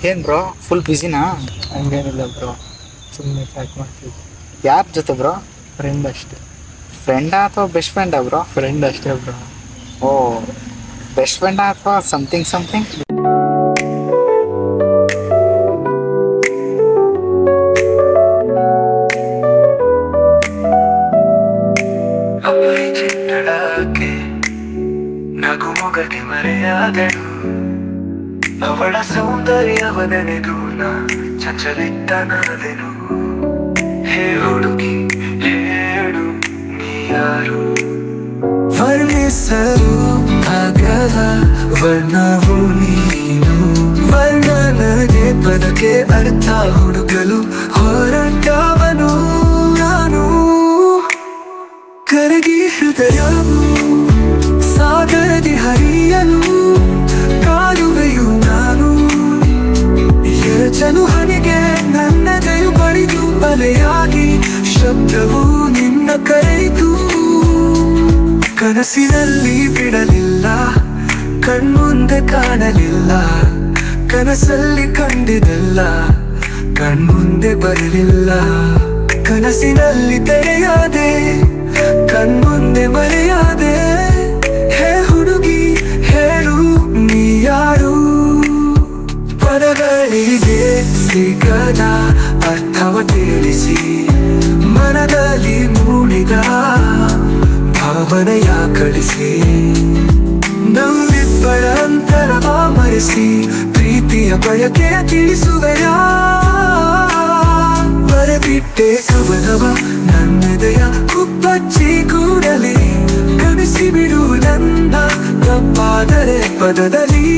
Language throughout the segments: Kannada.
ಏನ್ ಬ್ರೋ ಫುಲ್ ಬ್ಯುಸಿನಾ? ಹಂಗೇನಿಲ್ಲ ಬ್ರೋ, ಸುಮ್ಮನೆ ಚಾಟ್ ಮಾಡ್ತೀವಿ. ಯಾರ ಜೊತೆ ಬ್ರೋ? ಫ್ರೆಂಡ್ ಅಷ್ಟೇ. ಫ್ರೆಂಡಾ ಅಥವಾ ಬೆಸ್ಟ್ ಫ್ರೆಂಡಾ ಬ್ರೋ? ಫ್ರೆಂಡ್ ಅಷ್ಟೇ ಬ್ರೋ. ಓ, ಬೆಸ್ಟ್ ಫ್ರೆಂಡಾ ಅಥವಾ ಸಮಥಿಂಗ್ ಸಮಥಿಂಗ್? ಅಪರಿಚಿತಳಾಕೆ ನಗುಮೊಗಗೆ ಮರೆಯಾದಳು, ಅವಳ ಸೌಂದರ್ಯವ ನೆನೆದು ನಾ ಚಂಚಲಿತನಾದೆನು. ಹೇ ಹುಡುಗಿ ಹೇಳು ನೀ ಯಾರು, ವರ್ಣಿಸಲು ಆಗದ ವರ್ಣವು ನೀನು. ವರ್ಣನಗೆ ಪದಕ್ಕೆ ಅರ್ಥ ಹುಡುಗಲು ಹೊರಟವನು ನಾನು. ಕರಗಿ ಹೃದಯವು ಸಾಗರದಿ ಹರಿಯಲು ಕಾಯುವೆಯು ನಾನು. ಯೋಚನು ಹನಿಗೆ ನನ್ನದೆಯು ಬಳಿದು ಬಲೆಯಾಗಿ ಶಬ್ದವು ನಿನ್ನ ಕರೆಯಿತು. ಕನಸಿನಲ್ಲಿ ಬಿಡಲಿಲ್ಲ, ಕಣ್ಮುಂದೆ ಕಾಣಲಿಲ್ಲ. ಕನಸಲ್ಲಿ ಕಂಡಿದೆಲ್ಲ ಕಣ್ಮುಂದೆ ಬರಲಿಲ್ಲ. ಕನಸಿನಲ್ಲಿ ತೆರೆಯಾದೆ, ಕಣ್ಮುಂದೆ ಮರೆಯಾದೆ. ಹೇ ಹುಡುಗಿ ಹೇಳು ನೀ ಯಾರು, ಪದಗಳಿಗೆ ಸಿಗದ ಅರ್ಥವ ತಿಳಿಸಿ ಮನದಲ್ಲಿ ಮೂಡಿದ ಭಾವನೆಯ ಕಳಿಸಿ. ನಮ್ಮಿಬ್ಬರ ಅಂತರವ ಮರೆಸಿ ಪ್ರೀತಿಯ ಬಯಕೆ ತಿಳಿಸುವೆಯಾ. ಬರೆಬಿಟ್ಟೆ ಕವನವ ನನ್ನೆದೆಯ ಕುಪ್ಪಚ್ಚಿ ಕೂಡಲಿ ಕಳಿಸಿ ಬಿಡು ನನ್ನ ತಪ್ಪಾದರೆ ಪದದಲ್ಲಿ.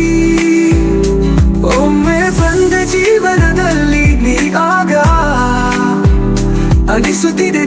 ಒಮ್ಮೆ ಬಂದ ಜೀವನದಲ್ಲಿ ನೀ ಆಗ ಅನಿಸುತ್ತಿದೆ